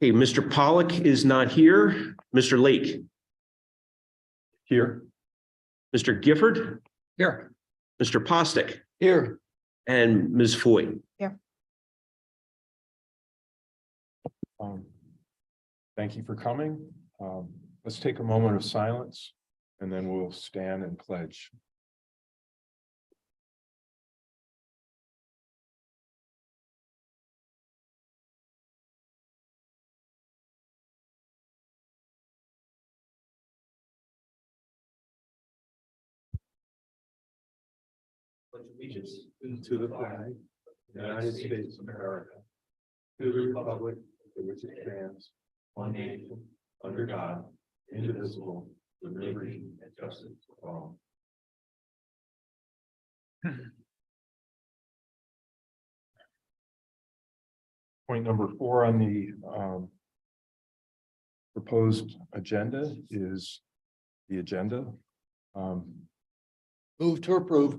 Okay, Mr. Pollock is not here. Mr. Lake. Here. Mr. Gifford. Here. Mr. Postic. Here. And Ms. Foy. Here. Thank you for coming. Let's take a moment of silence and then we'll stand and pledge. Allegiance to the flag of the United States of America, to the republic for which it stands, one nation, under God, indivisible, with liberty and justice for all. Point number 4 on the proposed agenda is the agenda. Move to approve.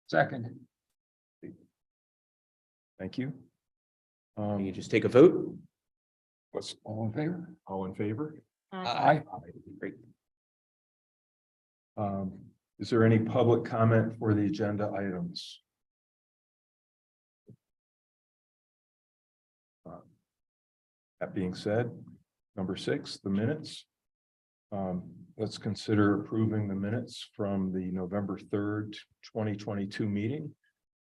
Second. Thank you. Can you just take a vote? What's All in favor? all in favor? Aye. Great. Is there any public comment for the agenda items? That being said, number 6, the minutes. Let's consider approving the minutes from the November 3rd, 2022 meeting,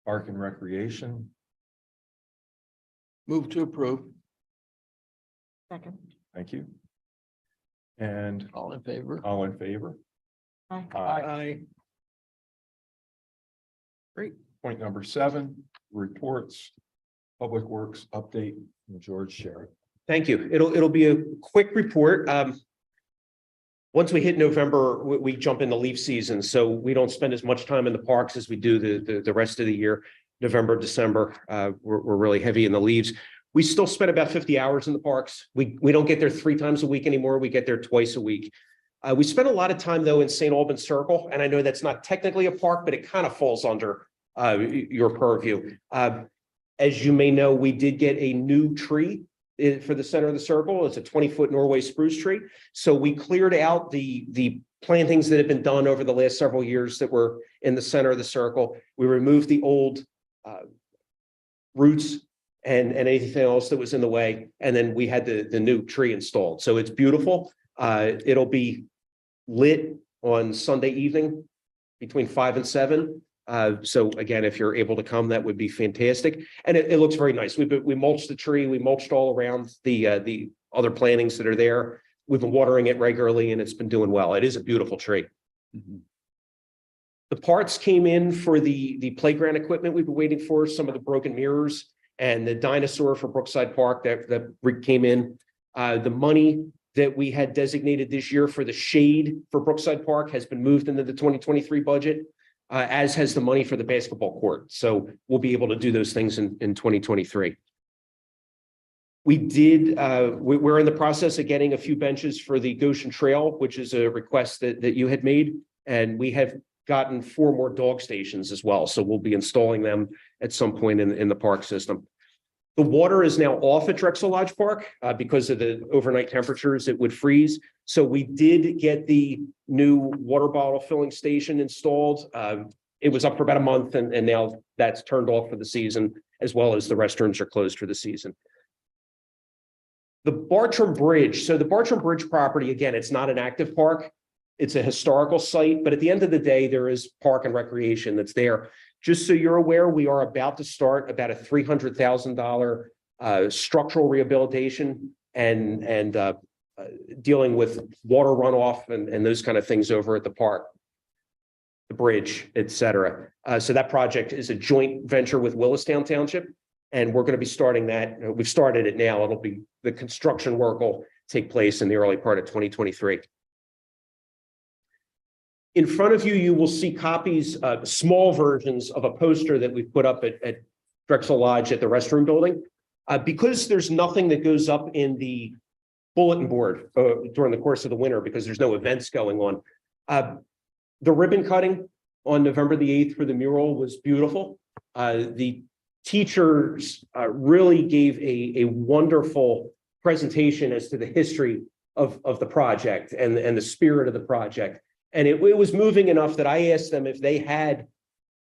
Park and Recreation. Move to approve. Second. Thank you. And All in favor? all in favor? Aye. Aye. Great. Point number 7, reports, Public Works update from George Sherry. Thank you. It'll be a quick report. Once we hit November, we jump into leaf season, so we don't spend as much time in the parks as we do the rest of the year. November, December, we're really heavy in the leaves. We still spend about 50 hours in the parks. We don't get there 3 times a week anymore. We get there twice a week. We spend a lot of time though in St. Albans Circle, and I know that's not technically a park, but it kind of falls under your purview. As you may know, we did get a new tree for the center of the circle. It's a 20-foot Norway spruce tree. So we cleared out the plantings that have been done over the last several years that were in the center of the circle. We removed the old roots and anything else that was in the way. And then we had the new tree installed. So it's beautiful. It'll be lit on Sunday evening between 5 and 7. So again, if you're able to come, that would be fantastic. And it looks very nice. We mulched the tree, we mulched all around the other plantings that are there. We've been watering it regularly and it's been doing well. It is a beautiful tree. Mm-hmm. The parts came in for the playground equipment we've been waiting for, some of the broken mirrors and the dinosaur for Brookside Park that came in. The money that we had designated this year for the shade for Brookside Park has been moved into the 2023 budget. As has the money for the basketball court. So we'll be able to do those things in 2023. We're in the process of getting a few benches for the Goshen Trail, which is a request that you had made. And we have gotten 4 more dog stations as well. So we'll be installing them at some point in the park system. The water is now off at Drexel Lodge Park because of the overnight temperatures. It would freeze. So we did get the new water bottle filling station installed. It was up for about a month and now that's turned off for the season, as well as the restrooms are closed for the season. The Bartram Bridge. So the Bartram Bridge property, again, it's not an active park. It's a historical site, but at the end of the day, there is park and recreation that's there. Just so you're aware, we are about to start about a $300,000 structural rehabilitation and dealing with water runoff and those kind of things over at the park, the bridge, et cetera. So that project is a joint venture with Willistown Township, and we're going to be starting that. We've started it now. It'll be the construction work will take place in the early part of 2023. In front of you, you will see copies, small versions of a poster that we've put up at Drexel Lodge at the restroom building. Because there's nothing that goes up in the bulletin board during the course of the winter because there's no events going on. The ribbon cutting on November the 8th for the mural was beautiful. The teachers really gave a wonderful presentation as to the history of the project and the spirit of the project. And it was moving enough that I asked them if they had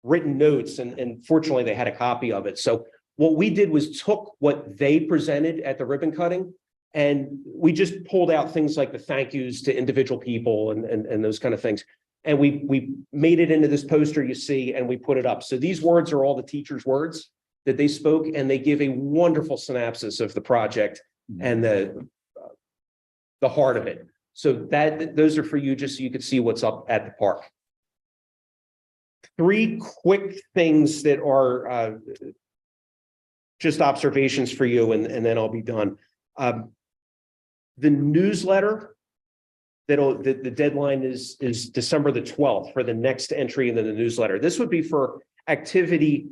written notes, and fortunately they had a copy of it. So what we did was took what they presented at the ribbon cutting, and we just pulled out things like the thank yous to individual people and those kind of things. And we made it into this poster you see, and we put it up. So these words are all the teachers' words that they spoke, and they give a wonderful synopsis of the project and the heart of it. So those are for you, just so you could see what's up at the park. 3 quick things that are just observations for you, and then I'll be done. The newsletter, the deadline is December the 12th for the next entry into the newsletter. This would be for activity.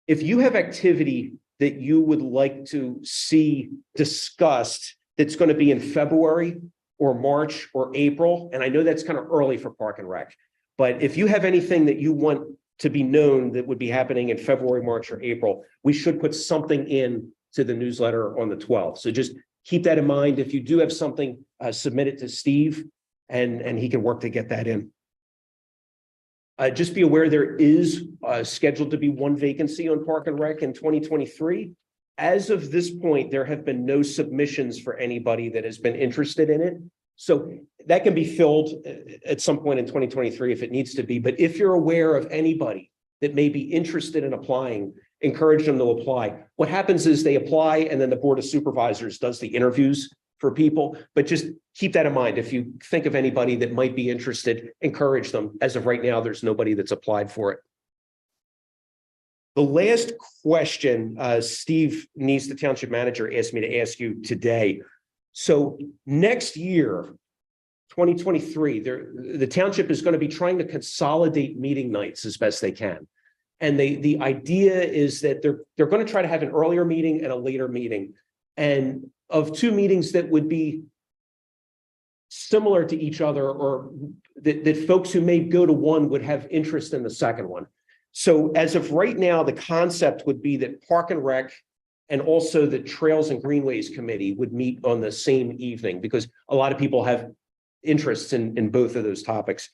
If you have activity that you would like to see discussed, that's going to be in February or March or April, and I know that's kind of early for Park and Rec, but if you have anything that you want to be known that would be happening in February, March, or April, we should put something in to the newsletter on the 12th. So just keep that in mind. If you do have something, submit it to Steve, and he can work to get that in. Just be aware there is scheduled to be 1 vacancy on Park and Rec in 2023. As of this point, there have been no submissions for anybody that has been interested in it. So that can be filled at some point in 2023 if it needs to be. But if you're aware of anybody that may be interested in applying, encourage them to apply. What happens is they apply, and then the Board of Supervisors does the interviews for people. But just keep that in mind. If you think of anybody that might be interested, encourage them. As of right now, there's nobody that's applied for it. The last question, Steve Neese, the township manager, asked me to ask you today. So next year, 2023, the township is going to be trying to consolidate meeting nights as best they can. And the idea is that they're going to try to have an earlier meeting and a later meeting. And of 2 meetings that would be similar to each other, or that folks who may go to one would have interest in the second one. So as of right now, the concept would be that Park and Rec and also the Trails and Greenways Committee would meet on the same evening, because a lot of people have interests in both of those topics.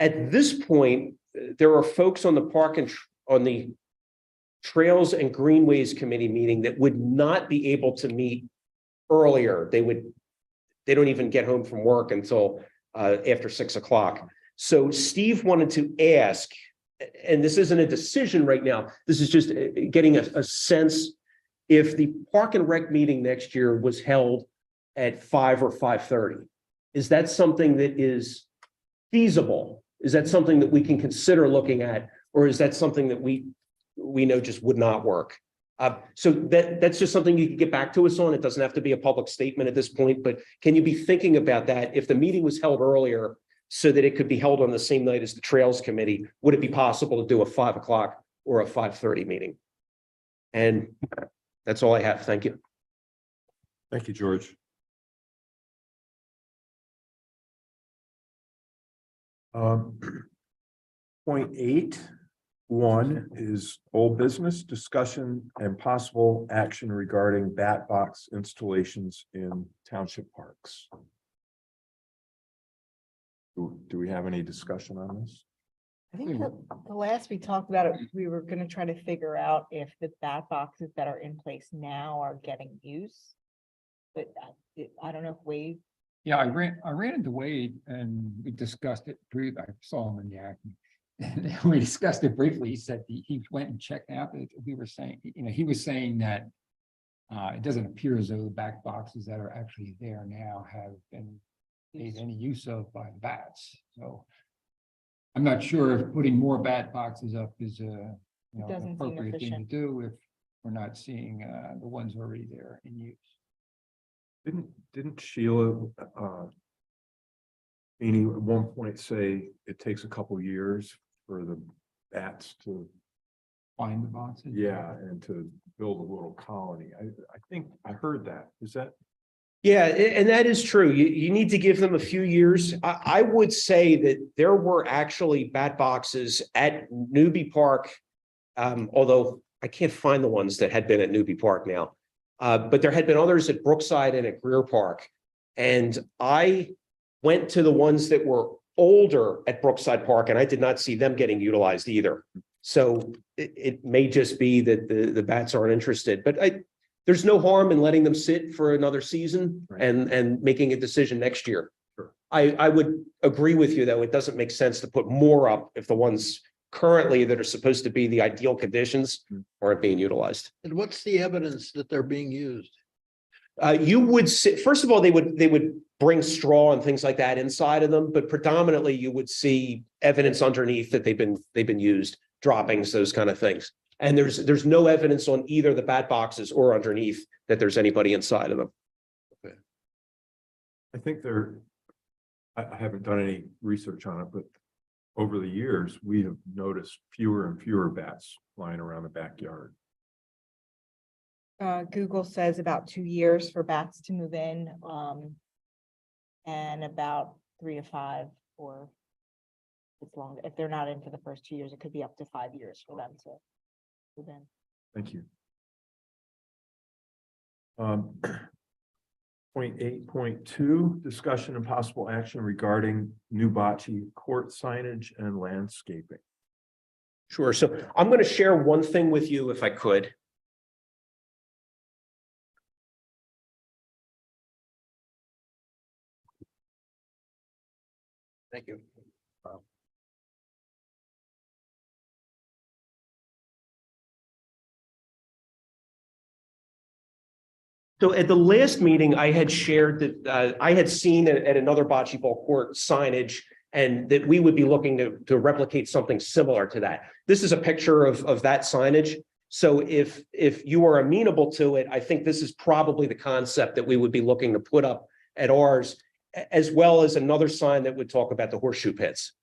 At this point, there are folks on the on the Trails and Greenways Committee meeting that would not be able to meet earlier. They don't even get home from work until after 6 o'clock. So Steve wanted to ask, and this isn't a decision right now, this is just getting a sense, if the Park and Rec meeting next year was held at 5 or 5:30, is that something that is feasible? Is that something that we can consider looking at, or is that something that we know just would not work? So that's just something you can get back to us on. It doesn't have to be a public statement at this point, but can you be thinking about that? If the meeting was held earlier so that it could be held on the same night as the Trails Committee, would it be possible to do a 5 o'clock or a 5:30 meeting? And that's all I have. Thank you. Thank you, George. Point 8.1 is old business discussion and possible action regarding bat box installations in township parks. Do we have any discussion on this? I think the last we talked about it, we were gonna try to figure out if the bat boxes that are in place now are getting use. But I don't know if Wade. Yeah, I ran into Wade and we discussed it briefly. I saw him in the Acme. And we discussed it briefly. He said he went and checked out. We were saying, he was saying that it doesn't appear as though the back boxes that are actually there now have been made any use of by the bats. So I'm not sure if putting more bat boxes up is an Doesn't seem appropriate thing to efficient. do if we're not seeing the ones already there in use. Didn't Sheila Amy at one point say it takes a couple years for the bats to, Find the boxes. yeah, and to build a little colony? I think I heard that. Is that? Yeah, and that is true. You need to give them a few years. I would say that there were actually bat boxes at Newby Park, although I can't find the ones that had been at Newby Park now. But there had been others at Brookside and at Greer Park. And I went to the ones that were older at Brookside Park, and I did not see them getting utilized either. So it may just be that the bats aren't interested, but there's no harm in letting them sit for another season Right. and making a decision next year. Sure. I would agree with you, though. It doesn't make sense to put more up if the ones currently that are supposed to be the ideal conditions aren't being utilized. And what's the evidence that they're being used? You would see, first of all, they would bring straw and things like that inside of them, but predominantly you would see evidence underneath that they've been used, droppings, those kind of things. And there's no evidence on either the bat boxes or underneath that there's anybody inside of them. I think I haven't done any research on it, but over the years, we have noticed fewer and fewer bats flying around the backyard. Google says about 2 years for bats to move in, and about 3 to 5 or it's long. If they're not in for the first 2 years, it could be up to 5 years for them to move in. Thank you. 0.8.2, discussion and possible action regarding new bocce court signage and landscaping. Sure. So I'm going to share one thing with you if I could. Thank you. So at the last meeting, I had shared that I had seen at another bocce ball court signage and that we would be looking to replicate something similar to that. This is a picture of that signage. So if you are amenable to it, I think this is probably the concept that we would be looking to put up at ours, as well as another sign that would talk about the horseshoe pits.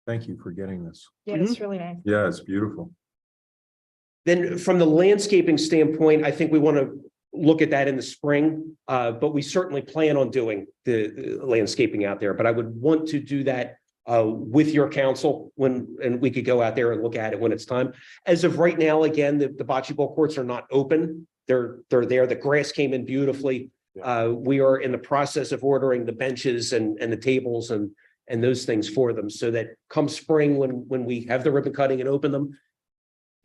Thank you for getting this. Yeah, it's really nice. Yeah, it's beautiful. Then from the landscaping standpoint, I think we want to look at that in the spring, but we certainly plan on doing the landscaping out there. But I would want to do that with your council and we could go out there and look at it when it's time. As of right now, again, the bocce ball courts are not open. They're there. The grass came in beautifully. We are in the process of ordering the benches and the tables and those things for them so that come spring, when we have the ribbon cutting and open them,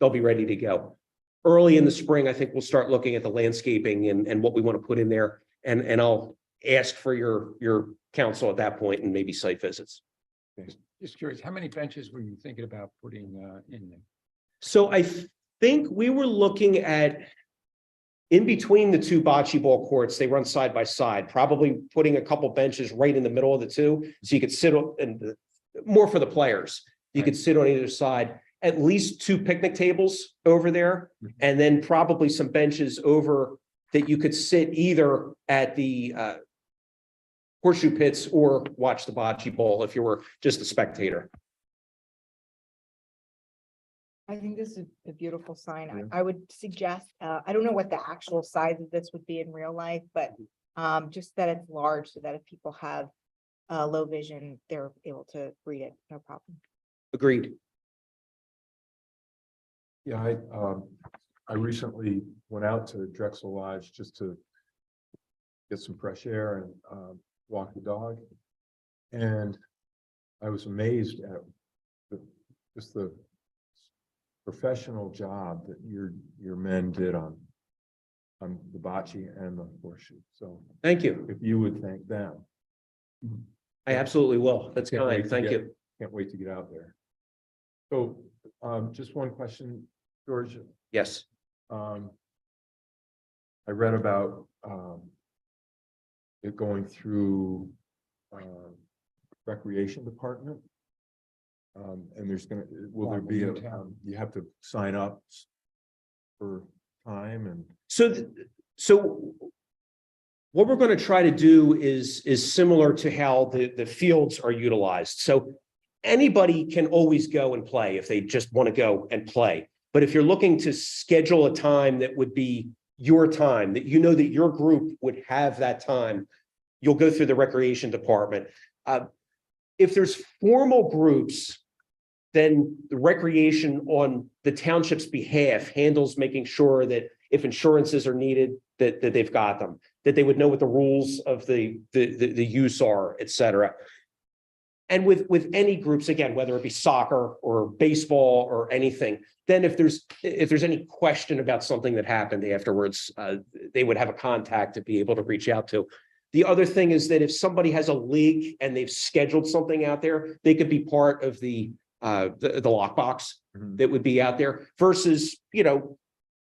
they'll be ready to go. Early in the spring, I think we'll start looking at the landscaping and what we want to put in there. And I'll ask for your counsel at that point and maybe site visits. Just curious, how many benches were you thinking about putting in there? So I think we were looking at in between the two bocce ball courts, they run side by side, probably putting a couple benches right in the middle of the two. So you could sit on, and more for the players. You could sit on either side, at least 2 picnic tables over there, and then probably some benches over that you could sit either at the horseshoe pits or watch the bocce ball if you were just a spectator. I think this is a beautiful sign. Yeah. I would suggest, I don't know what the actual size of this would be in real life, but just that it's large so that if people have low vision, they're able to read it, no problem. Agreed. Yeah, I recently went out to Drexel Lodge just to get some fresh air and walk the dog. And I was amazed at just the professional job that your men did on the bocce and the horseshoe. So Thank you. if you would thank them. I absolutely will. That's Can't wait kind. to Thank get- you. Can't wait to get out there. So just one question, George. Yes. I read about it going through recreation department. And there's will there be a, you have to sign up for time and. So what we're going to try to do is similar to how the fields are utilized. So anybody can always go and play if they just want to go and play. But if you're looking to schedule a time that would be your time, that you know that your group would have that time, you'll go through the recreation department. If there's formal groups then the recreation on the township's behalf handles making sure that if insurances are needed, that they've got them, that they would know what the rules of the use are, et cetera. And with any groups, again, whether it be soccer or baseball or anything, then if there's any question about something that happened afterwards, they would have a contact to be able to reach out to. The other thing is that if somebody has a league and they've scheduled something out there, they could be part of the lockbox Mhm. that would be out there versus,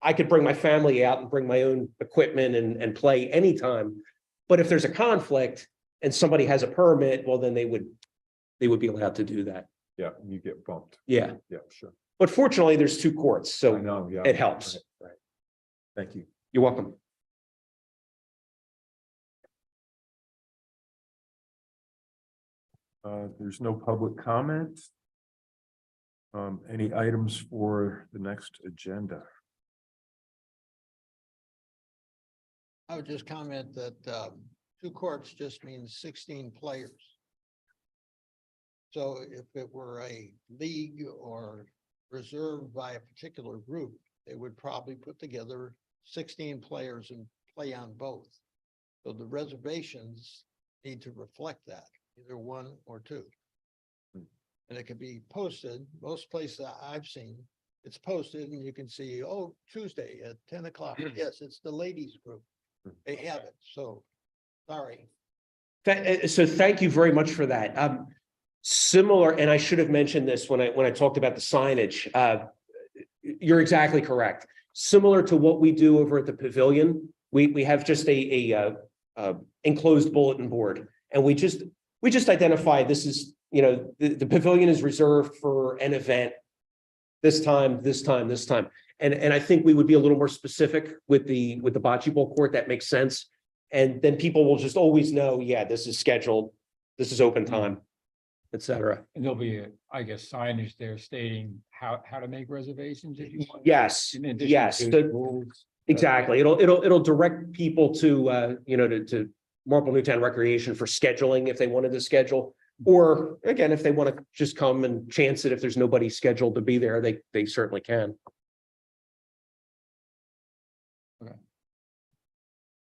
I could bring my family out and bring my own equipment and play anytime. But if there's a conflict and somebody has a permit, well, then they would be allowed to do that. Yeah, you get bumped. Yeah. Yeah, sure. But fortunately, there's 2 courts, I so know, yeah. it helps. Right. Thank you. You're welcome. There's no public comment. Any items for the next agenda? I would just comment that 2 courts just means 16 players. So if it were a league or reserved by a particular group, they would probably put together 16 players and play on both. So the reservations need to reflect that, either 1 or 2. And it can be posted, most places that I've seen, it's posted and you can see, oh, Tuesday at 10 o'clock. Yes, it's the ladies group. They have it, so, sorry. So thank you very much for that. Similar, and I should have mentioned this when I talked about the signage. You're exactly correct. Similar to what we do over at the pavilion, we have just a enclosed bulletin board, and we just identify this is, the pavilion is reserved for an event this time. And I think we would be a little more specific with the bocce ball court. That makes sense. And then people will just always know, yeah, this is scheduled, this is open time, et cetera. And there'll be, I guess, signage there stating how to make reservations if you want. Yes, In addition yes, to the- rules. exactly. It'll direct people to, to Marple Newtown Recreation for scheduling if they wanted to schedule. Or again, if they want to just come and chance it, if there's nobody scheduled to be there, they certainly can.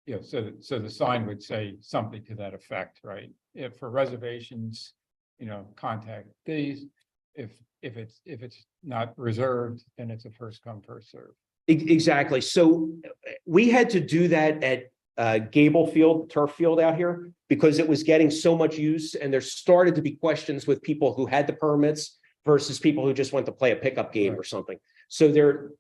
Yeah, so the sign would say something to that effect, right? If for reservations, contact these. If it's not reserved, then it's a first come, first serve. Exactly. So we had to do that at Gable Field, turf field out here, because it was getting so much use, and there started to be questions with people who had the permits versus people who just went to play a pickup game or something. So there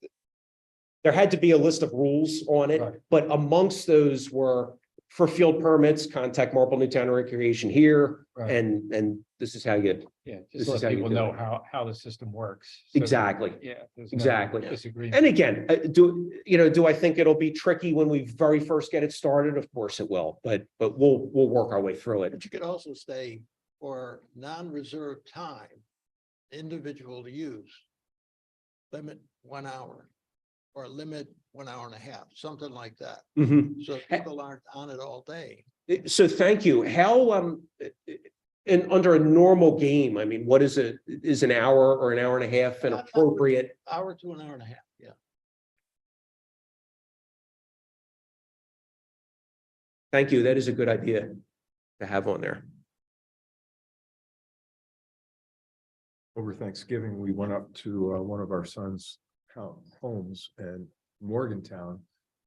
had to be a list of rules on it, Right. but amongst those were for field permits, contact Marple Newtown Recreation here, Right. and this is how you. Yeah, This just is let how you people do know it. how the system works. So that- Exactly. Yeah. there's no Exactly. Disagreement. And again, do I think it'll be tricky when we very first get it started? Of course it will, but we'll work our way through it. But you could also say for non-reserved time, individual to use. Limit 1 hour or limit 1 hour and a half, something like that. Mhm. So people aren't on it all day. So thank you. How, and under a normal game, I mean, what is an hour or an hour and a half an appropriate? Hour to an hour and a half, yeah. Thank you. That is a good idea to have on there. Over Thanksgiving, we went up to one of our son's homes in Morgantown.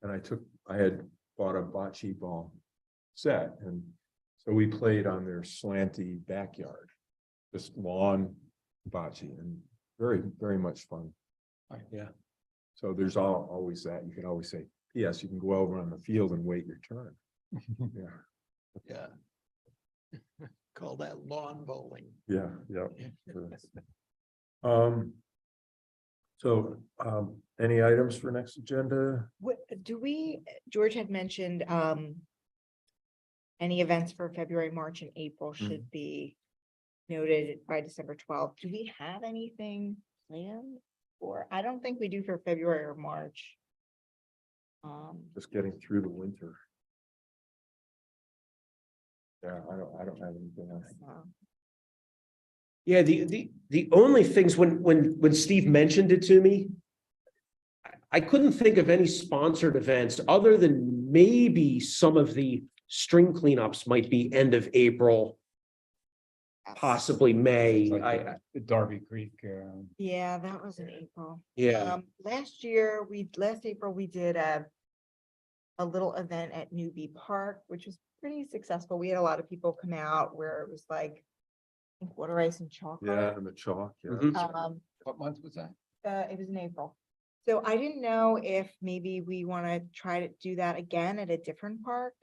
And I had bought a bocce ball set, and so we played on their slanty backyard. Just lawn bocce, and very, very much fun. Yeah. So there's always that. You can always say, yes, you can go over on the field and wait your turn. Yeah, Yeah. Call that lawn bowling. yeah, yeah. Sure. Any items for next agenda? George had mentioned, any events for February, March and April should be noted by December 12th. Do we have anything planned? Or I don't think we do for February or March. Just getting through the winter. Yeah, I don't have anything else. So, Yeah, the only things when Steve mentioned it to me, I couldn't think of any sponsored events other than maybe some of the string cleanups might be end of April, possibly May. The Darby Creek, Yeah, that was in April. Yeah, Last April, we did a little event at Newbie Park, which was pretty successful. We had a lot of people come out where it was like, I think water ice and chalk. Yeah, art. and the chalk, yeah. Mhm. what month was that? It was in April. So I didn't know if maybe we want to try to do that again at a different park.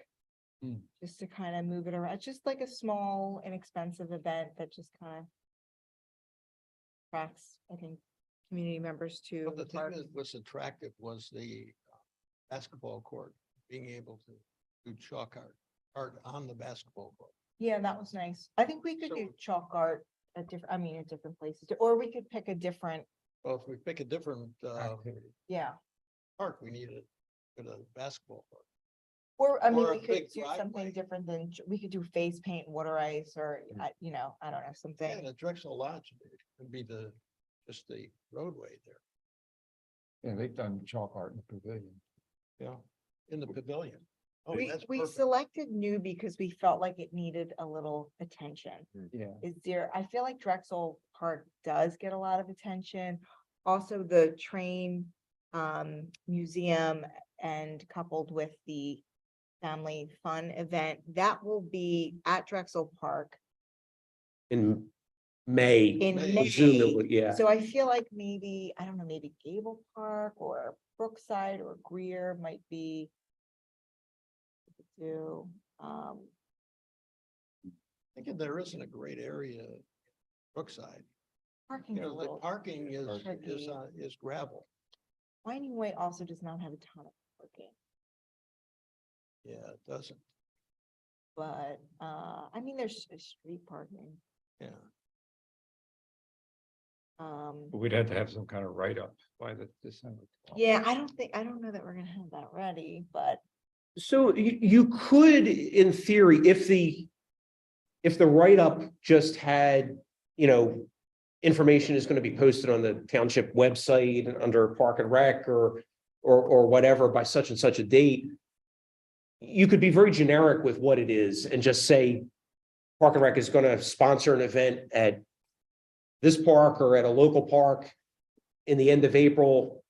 Hmm. Just to kind of move it around, just like a small, inexpensive event that just kind of attracts, I think, community members to But the the thing park. that was attractive was the basketball court, being able to do chalk art on the basketball court. Yeah, that was nice. I think we could do chalk art at different places, or we could pick a different, Well, if we pick a different Activity. yeah. park, we need it for the basketball court. Or, I mean, Or a we could big do something driveway. different than, we could do face paint, water ice, or, you know, I don't know, Yeah, something. the Drexel Lodge would be just the roadway there, Yeah, they've done chalk art in the pavilion. in the pavilion. Oh, We, that's we perfect. selected new because we felt like it needed a little attention. Yeah. I feel like Drexel Park does get a lot of attention. Also, the train museum and coupled with the family fun event, that will be at Drexel Park in May. in May. May. Presumably, yeah. So I feel like maybe, I don't know, maybe Gable Park or Brookside or Greer might be do, Thinking there isn't a great area, Brookside. parking You a know, the little. parking tricky. is gravel. Winding Way also does not have a ton of parking, Yeah, it doesn't. but, I mean, there's street parking. Yeah. We'd have to have some kind of write-up by the December. 12th. Yeah, I don't know that we're gonna have that ready, but So you could, in theory, if the write-up just had, information is going to be posted on the township website and under Park and Rec or whatever by such and such a date, you could be very generic with what it is and just say Park and Rec is going to sponsor an event at this park or at a local park in the end of April.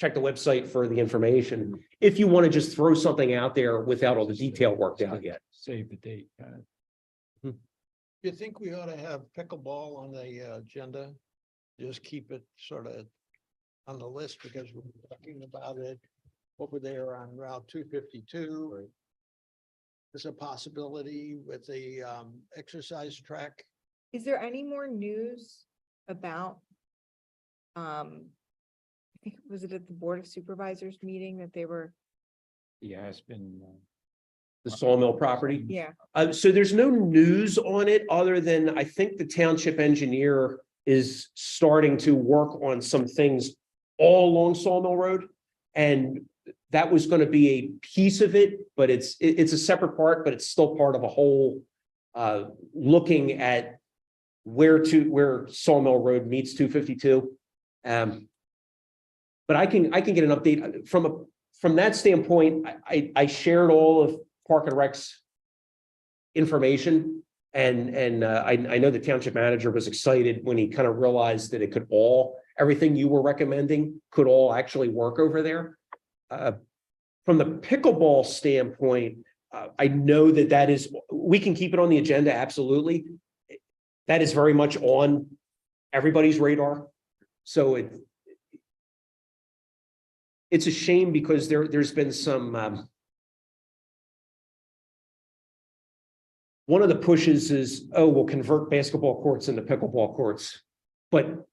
Check the website for the information. If you want to just throw something out there without all the detail worked out yet. Save the date, kind of. You think we ought to have pickleball on the agenda? Just keep it sort of on the list because we're talking about it over there on Route 252. There's a possibility with the exercise track. is there any more news about? I think, was it at the Board of Supervisors meeting that they were, Yeah, it's been. The sawmill property. yeah, So there's no news on it other than I think the township engineer is starting to work on some things all along Sawmill Road. And that was going to be a piece of it, but it's a separate part, but it's still part of a whole. Looking at where Sawmill Road meets 252. But I can get an update from that standpoint. I shared all of Park and Rec's information. And I know the township manager was excited when he kind of realized that it could everything you were recommending could all actually work over there. From the pickleball standpoint, I know we can keep it on the agenda, absolutely. That is very much on everybody's radar. So it's a shame because there's been some, one of the pushes is, we'll convert basketball courts into pickleball courts. But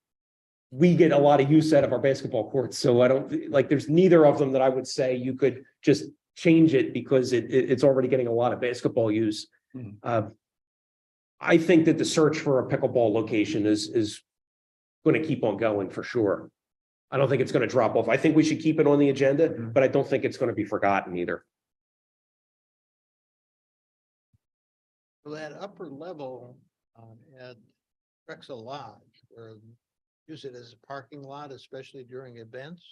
we get a lot of use out of our basketball courts. So I don't there's neither of them that I would say you could just change it because it's already getting a lot of basketball use. I think that the search for a pickleball location is going to keep on going for sure. I don't think it's going to drop off. I think we should keep it on the agenda, but I don't think it's going to be forgotten either. So that upper level at Drexel Lodge, or use it as a parking lot, especially during events.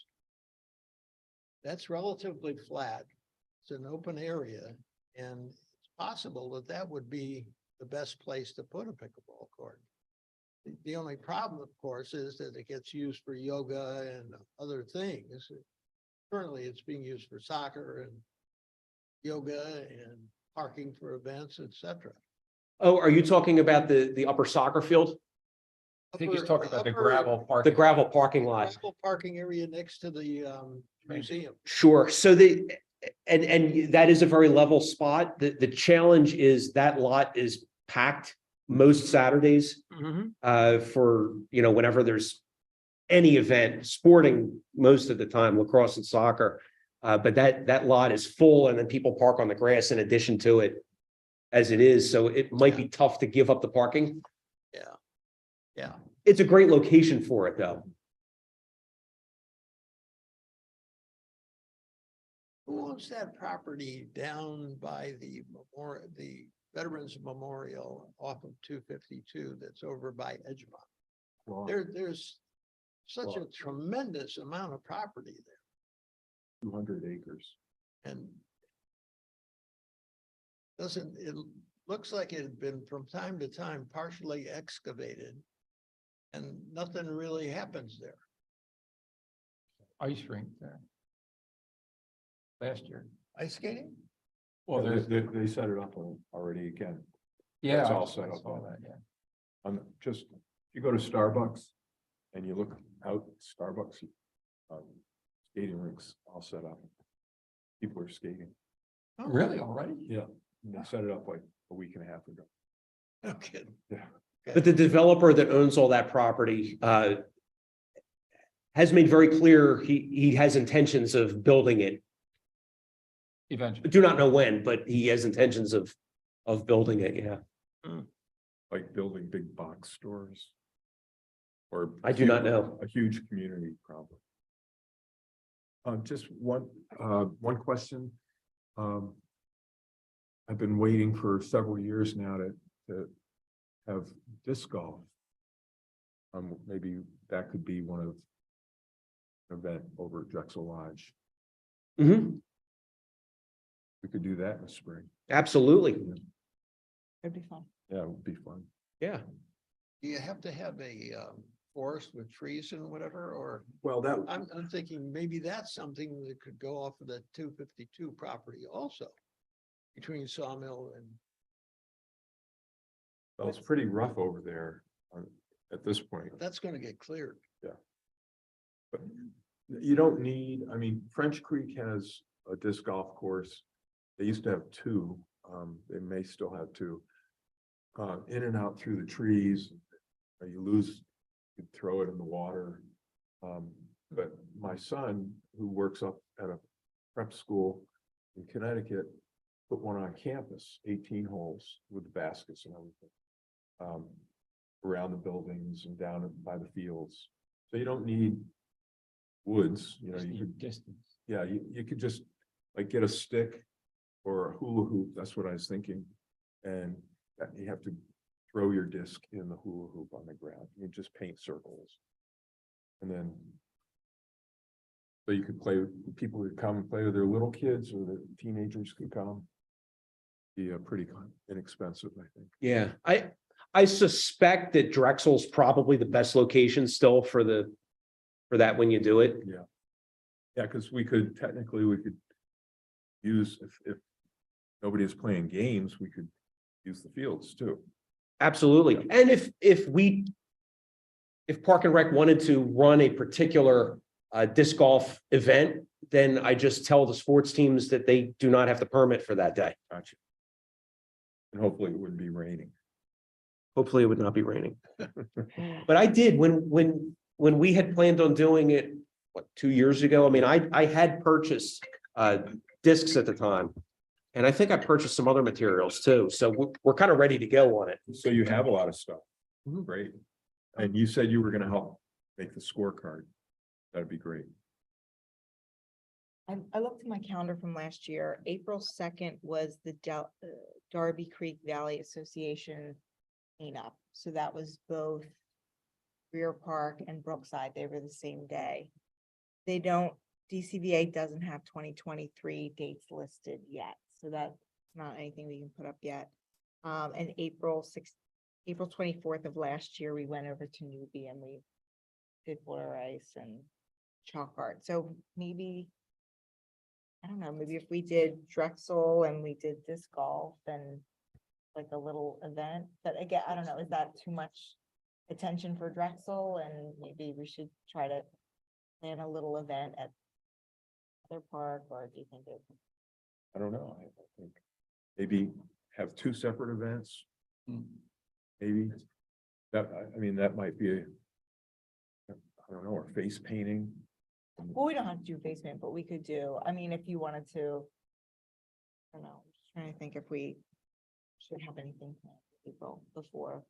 That's relatively flat. It's an open area, and it's possible that that would be the best place to put a pickleball court. The only problem, of course, is that it gets used for yoga and other things. Currently, it's being used for soccer and yoga and parking for events, etc. Oh, are you talking about the upper soccer field? I think he's talking about the Upper- gravel The parking. gravel parking lot? Gravel parking area next to the museum. Sure. And that is a very level spot. The challenge is that lot is packed most Saturdays. For, whenever there's any event, sporting most of the time, lacrosse and soccer. But that lot is full, and then people park on the grass in addition to it as it is. So it might be tough to give up the parking. Yeah, It's a great location for it, though. who owns that property down by the Veterans Memorial off of 252 that's over by Edgemont? There's such a tremendous amount of property there, 200 acres. and it looks like it had been from time to time partially excavated, and nothing really happens there. Ice rink there. Last year. Ice skating? Well, there's, They set it up already again. yeah. it's I all saw set up that, on yeah. Just, you go to Starbucks and you look out, Starbucks, skating rinks all set up. People are skating. Oh, Really, already? Yeah. And they set it up like a week and a half ago. No kidding. Yeah. But the developer that owns all that property has made very clear he has intentions of building it. Eventually. Do not know when, but he has intentions of building it. Yeah. Like building big box stores. Or. I do not know. A huge community problem. Just one question. I've been waiting for several years now to have disc golf. Maybe that could be one of event over at Drexel Lodge. Mhm. We could do that in the spring. Absolutely. It'd be fun. Yeah, it would be fun. Yeah. Do you have to have a forest with trees and whatever, or Well, that, I'm thinking maybe that's something that could go off of the 252 property also. Between Sawmill and, well, it's pretty rough over there at this point. that's gonna get cleared. But you don't need, I mean, French Creek has a disc golf course. They used to have two, they may still have two. In and out through the trees, you throw it in the water. But my son, who works up at a prep school in Connecticut, put one on campus, 18 holes with the baskets and everything. Around the buildings and down by the fields. So you don't need woods, Just you need could, distance. yeah, you could just like get a stick or a hula hoop, that's what I was thinking. And you have to throw your disc in the hula hoop on the ground, you just paint circles. And then so you could play, people would come and play with their little kids, or the teenagers could come. Be pretty inexpensive, I think. Yeah. I suspect that Drexel's probably the best location still for that when you do it. Yeah, because we could use, if nobody is playing games, we could use the fields too. Absolutely. And if Park and Rec wanted to run a particular disc golf event, then I just tell the sports teams that they do not have the permit for that day. Gotcha. And hopefully it wouldn't be raining. Hopefully it would not be raining. But I did when we had planned on doing it, 2 years ago? I mean, I had purchased discs at the time. And I think I purchased some other materials too. So we're kind of ready to go on it. So you have a lot of stuff. Mhm. Great. And you said you were gonna help make the scorecard. That'd be great. I looked at my calendar from last year. April 2nd was the Darby Creek Valley Association cleanup. So that was both Rear Park and Brookside. They were the same day. They don't, DCVA doesn't have 2023 dates listed yet, so that's not anything we can put up yet. And April 24th of last year, we went over to Newbie and we did water ice and chalk art. So maybe, I don't know, maybe if we did Drexel and we did disc golf and like a little event, but again, I don't know, is that too much attention for Drexel? And maybe we should try to plan a little event at other park, or do you think it? I don't know. I think maybe have two separate events. Maybe that, I mean, that might be I don't know, or face painting. Well, we don't have to do basement, but we could do, I mean, if you wanted to. I don't know, I'm just trying to think if we should have anything planned for April before.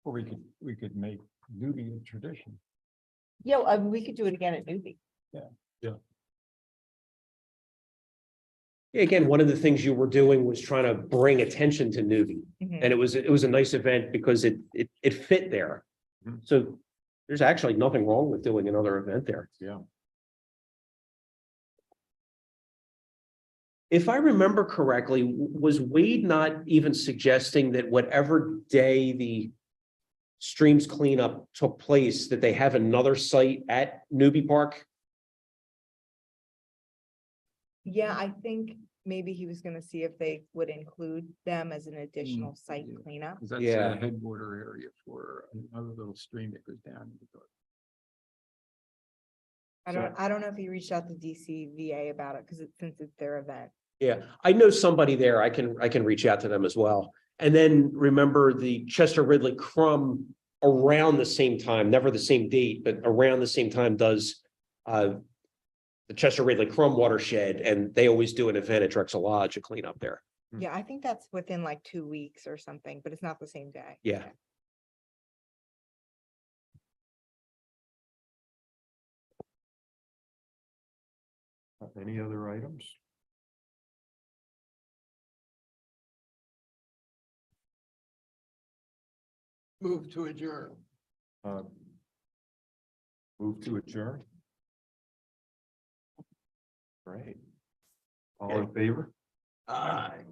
Or we could make newbie a tradition. Yeah, we could do it again at Newbie. Yeah, again, one of the things you were doing was trying to bring attention to Newbie. Mhm. And it was a nice event because it fit there. Mhm. So there's actually nothing wrong with doing another event there. Yeah. If I remember correctly, was Wade not even suggesting that whatever day the streams cleanup took place, that they have another site at Newbie Park? Yeah, I think maybe he was gonna see if they would include them as an additional site yeah. cleanup. Cause that's Yeah. a headwater area for another little stream that goes down. into the- I don't know if he reached out to DCVA about it, since it's their event. Yeah, I know somebody there. I can reach out to them as well. And then remember the Chester Ridley Crum around the same time, never the same date, but around the same time does the Chester Ridley Crum watershed, and they always do an event at Drexel Lodge to clean up there. Yeah, I think that's within like 2 weeks or something, but it's not the same day. Yeah. Any other items? Move to adjourn. Uh, Move to adjourn. Great. All in favor? Aye.